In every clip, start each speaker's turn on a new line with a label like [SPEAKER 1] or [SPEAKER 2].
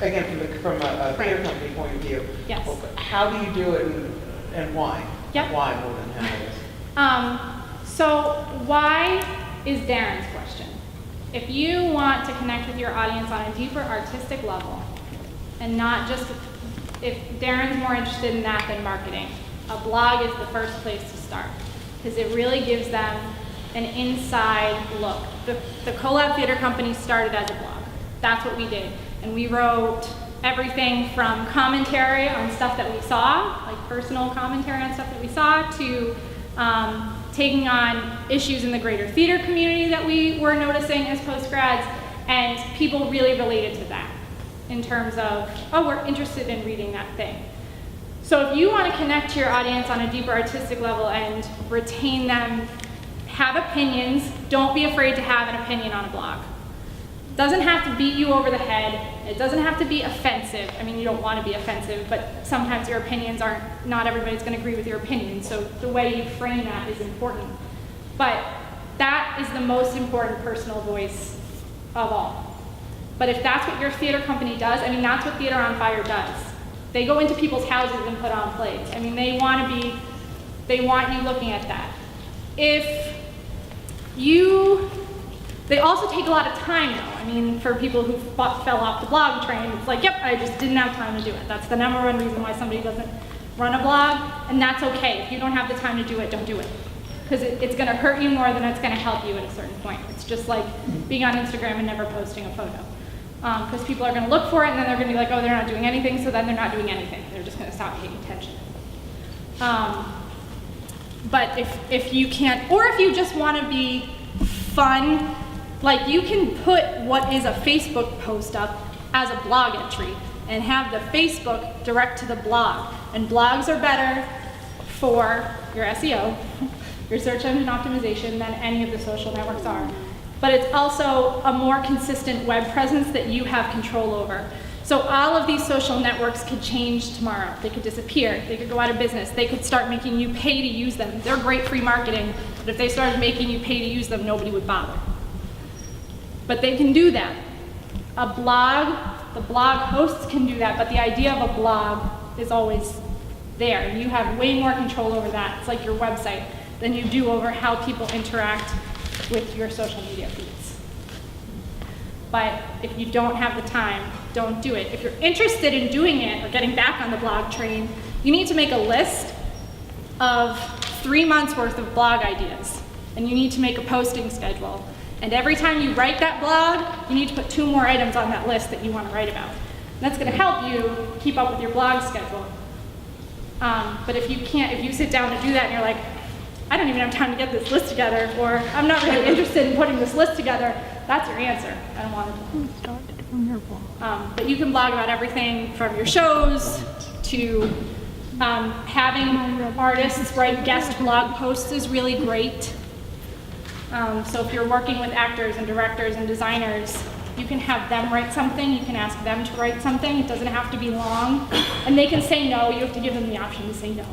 [SPEAKER 1] again, from a theater company point of view,
[SPEAKER 2] Yes.
[SPEAKER 1] how do you do it and why?
[SPEAKER 2] Yep.
[SPEAKER 1] Why more than how it is?
[SPEAKER 2] So why is Darren's question. If you want to connect with your audience on a deeper artistic level, and not just, if Darren's more interested in that than marketing, a blog is the first place to start, because it really gives them an inside look. The Collab Theater Company started as a blog. That's what we did. And we wrote everything from commentary on stuff that we saw, like personal commentary on stuff that we saw, to taking on issues in the greater theater community that we were noticing as postgrads, and people really related to that in terms of, oh, we're interested in reading that thing. So if you want to connect to your audience on a deeper artistic level and retain them, have opinions, don't be afraid to have an opinion on a blog. It doesn't have to beat you over the head. It doesn't have to be offensive. I mean, you don't want to be offensive, but sometimes your opinions aren't, not everybody's going to agree with your opinion, so the way you frame that is important. But that is the most important personal voice of all. But if that's what your theater company does, I mean, that's what Theater on Fire does. They go into people's houses and put on plays. I mean, they want you looking at that. They also take a lot of time though. I mean, for people who fell off the blog train, it's like, yep, I just didn't have time to do it. That's the number one reason why somebody doesn't run a blog, and that's okay. If you don't have the time to do it, don't do it. Because it's gonna hurt you more than it's gonna help you at a certain point. It's just like being on Instagram and never posting a photo. Because people are gonna look for it and then they're gonna be like, oh, they're not doing anything, so then they're not doing anything. They're just gonna stop paying attention. But if you can't, or if you just wanna be fun, like you can put what is a Facebook post up as a blog entry and have the Facebook direct to the blog. And blogs are better for your SEO, your search engine optimization, than any of the social networks are. But it's also a more consistent web presence that you have control over. So all of these social networks could change tomorrow. They could disappear, they could go out of business, they could start making you pay to use them. They're great free marketing, but if they started making you pay to use them, nobody would bother. But they can do that. A blog, the blog hosts can do that, but the idea of a blog is always there. You have way more control over that. It's like your website than you do over how people interact with your social media feeds. But if you don't have the time, don't do it. If you're interested in doing it or getting back on the blog train, you need to make a list of 3 months worth of blog ideas, and you need to make a posting schedule. And every time you write that blog, you need to put 2 more items on that list that you want to write about. And that's going to help you keep up with your blog schedule. But if you can't, if you sit down to do that and you're like, I don't even have time to get this list together, or I'm not really interested in putting this list together, that's your answer. I don't want to. But you can blog about everything from your shows to having artists write guest blog posts is really great. So if you're working with actors and directors and designers, you can have them write something, you can ask them to write something. It doesn't have to be long. And they can say no, you have to give them the option to say no.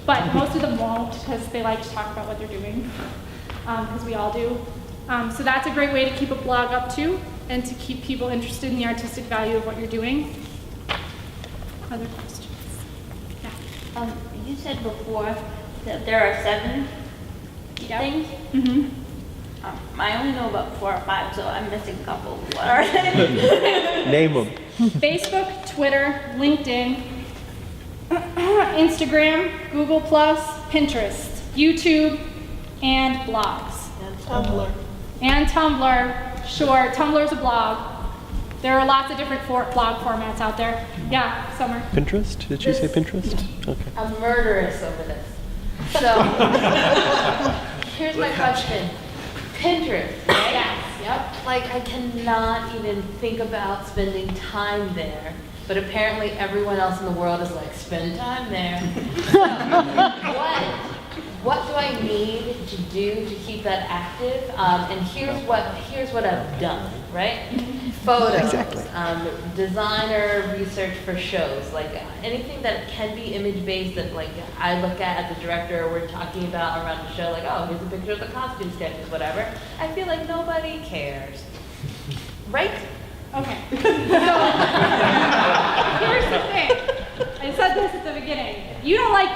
[SPEAKER 2] But most of them won't, because they like to talk about what they're doing, because we all do. So that's a great way to keep a blog up too, and to keep people interested in the artistic value of what you're doing. Other questions? Yeah.
[SPEAKER 3] You said before that there are 7 things.
[SPEAKER 2] Mm-hmm.
[SPEAKER 3] I only know about 4 or 5, so I'm missing a couple. What are they?
[SPEAKER 4] Name them.
[SPEAKER 2] Facebook, Twitter, LinkedIn, Instagram, Google+, Pinterest, YouTube, and blogs.
[SPEAKER 1] Tumblr.
[SPEAKER 2] And Tumblr, sure, Tumblr's a blog. There are lots of different blog formats out there. Yeah, Summer.
[SPEAKER 4] Pinterest? Did you say Pinterest? Okay.
[SPEAKER 5] I'm murderous over this. So, here's my question. Pinterest, right?
[SPEAKER 2] Yes, yep.
[SPEAKER 5] Like, I cannot even think about spending time there, but apparently everyone else in the world is like, spend time there. So, what do I need to do to keep that active? And here's what I've done, right? Photos,
[SPEAKER 4] Exactly.
[SPEAKER 5] Designer research for shows, like anything that can be image-based that like I look at as a director or we're talking about around the show, like, oh, here's a picture of the costume sketches, whatever. I feel like nobody cares, right?
[SPEAKER 2] Okay. So,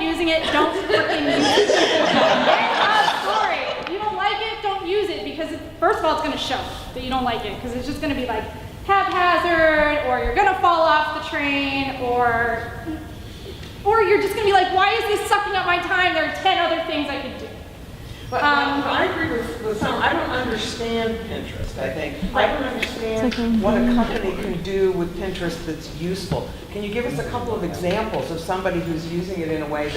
[SPEAKER 2] using it, don't freaking use it. End of story. If you don't like it, don't use it because first of all, it's gonna show that you don't like it because it's just gonna be like haphazard, or you're gonna fall off the train, or you're just gonna be like, why is this sucking up my time? There are 10 other things I could do.
[SPEAKER 1] But I agree with some. I don't understand Pinterest, I think. I don't understand what a company can do with Pinterest that's useful. Can you give us a couple of examples of somebody who's using it in a way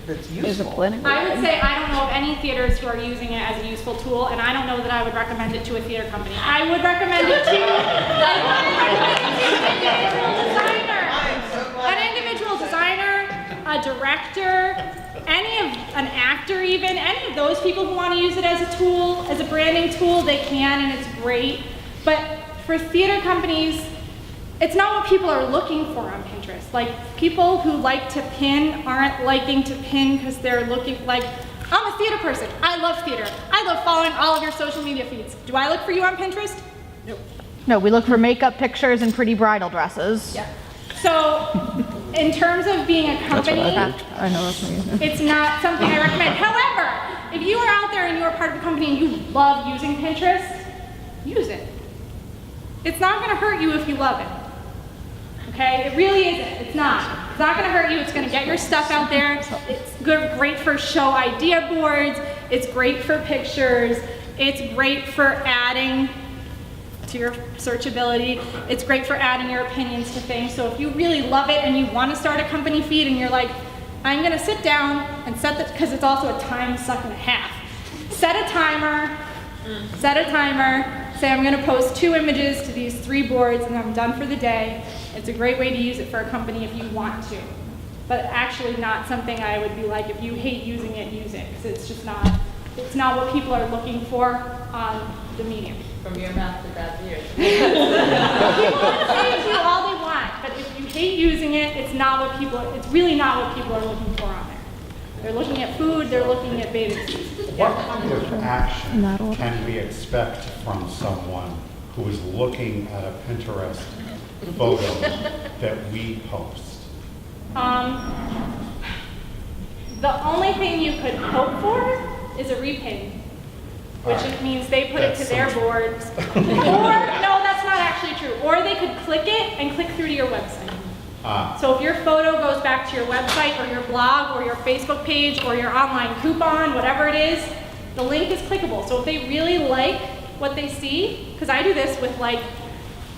[SPEAKER 1] that's useful?
[SPEAKER 2] I would say I don't know of any theaters who are using it as a useful tool, and I don't know that I would recommend it to a theater company. I would recommend it to an individual designer, a director, an actor even, any of those people who want to use it as a tool, as a branding tool, they can, and it's great. But for theater companies, it's not what people are looking for on Pinterest. Like, people who like to pin aren't liking to pin because they're looking like, I'm a theater person. I love theater. I love following all of your social media feeds. Do I look for you on Pinterest? No.
[SPEAKER 6] No, we look for makeup pictures and pretty bridal dresses.
[SPEAKER 2] Yeah. So, in terms of being a company,
[SPEAKER 6] I know that's me.
[SPEAKER 2] it's not something I recommend. However, if you are out there and you're part of a company and you love using Pinterest, use it. It's not going to hurt you if you love it. Okay? It really isn't. It's not. It's not going to hurt you. It's going to get your stuff out there. It's great for show idea boards. It's great for pictures. It's great for adding to your searchability. It's great for adding your opinions to things. So if you really love it and you want to start a company feed and you're like, I'm going to sit down and set the, because it's also a time suck and a half. Set a timer, say I'm going to post 2 images to these 3 boards and I'm done for the day. It's a great way to use it for a company if you want to. But actually not something I would be like, if you hate using it, use it. Because it's just not, it's not what people are looking for on the medium.
[SPEAKER 5] From your mouth to God's ears.
[SPEAKER 2] People want to say to you all they want, but if you hate using it, it's really not what people are looking for on there. They're looking at food, they're looking at bathing suits.
[SPEAKER 7] What kind of action can we expect from someone who is looking at a Pinterest photo that we post?
[SPEAKER 2] The only thing you could hope for is a repay, which it means they put it to their boards. Or, no, that's not actually true. Or they could click it and click through to your website. So if your photo goes back to your website or your blog or your Facebook page or your online coupon, whatever it is, the link is clickable. So if they really like what they see, because I do this with like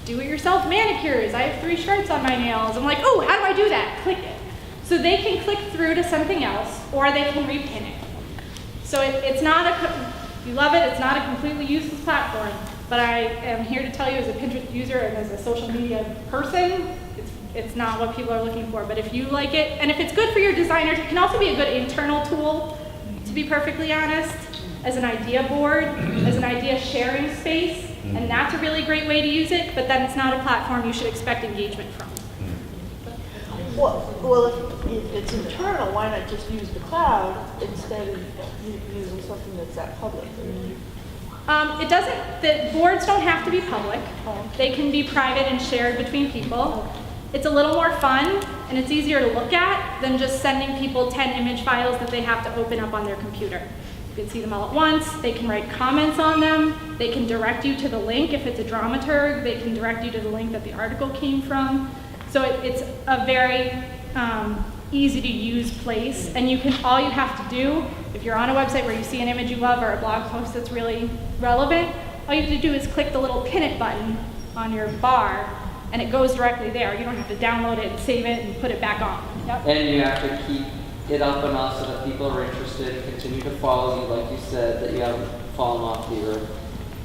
[SPEAKER 2] do-it-yourself manicures. I have 3 stripes on my nails. I'm like, oh, how do I do that? Click it. So they can click through to something else or they can repin it. So it's not if you love it, it's not a completely useless platform, but I am here to tell you as a Pinterest user and as a social media person, it's not what people are looking for. But if you like it, and if it's good for your designers, it can also be a good internal tool, to be perfectly honest, as an idea board, as an idea sharing space, and that's a really great way to use it, but then it's not a platform you should expect engagement from.
[SPEAKER 8] Well, if it's internal, why not just use the cloud instead of using something that's that public?
[SPEAKER 2] The boards don't have to be public. They can be private and shared between people. It's a little more fun and it's easier to look at than just sending people 10 image files that they have to open up on their computer. You can see them all at once. They can write comments on them. They can direct you to the link. If it's a dramaturg, they can direct you to the link that the article came from. So it's a very easy to use place, and all you have to do, if you're on a website where you see an image you love or a blog post that's really relevant, all you have to do is click the little pin it button on your bar, and it goes directly there. You don't have to download it and save it and put it back on. Yep.
[SPEAKER 9] And you have to keep it up enough so that people are interested and continue to follow you, like you said, that you haven't fallen off the earth.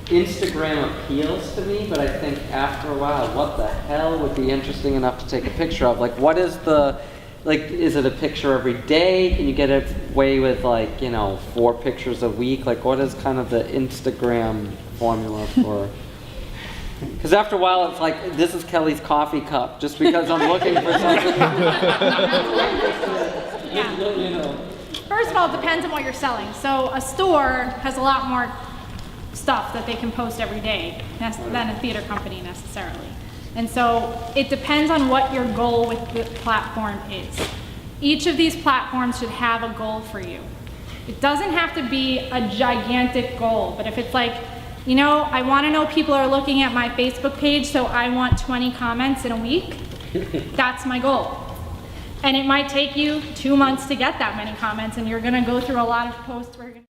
[SPEAKER 9] Instagram appeals to me, but I think after a while, what the hell would be interesting enough to take a picture of? Like, what is is it a picture every day? Can you get away with 4 pictures a week? Like, what is kind of the Instagram formula for? Because after a while, it's like, this is Kelly's coffee cup, just because I'm looking for something.
[SPEAKER 2] Yeah. First of all, it depends on what you're selling. So a store has a lot more stuff that they can post every day than a theater company necessarily. And so it depends on what your goal with the platform is. Each of these platforms should have a goal for you. It doesn't have to be a gigantic goal, but if it's like, you know, I want to know people are looking at my Facebook page, so I want 20 comments in a week, that's my goal. And it might take you 2 months to get that many comments, and you're going to go through a lot of posts where you're gonna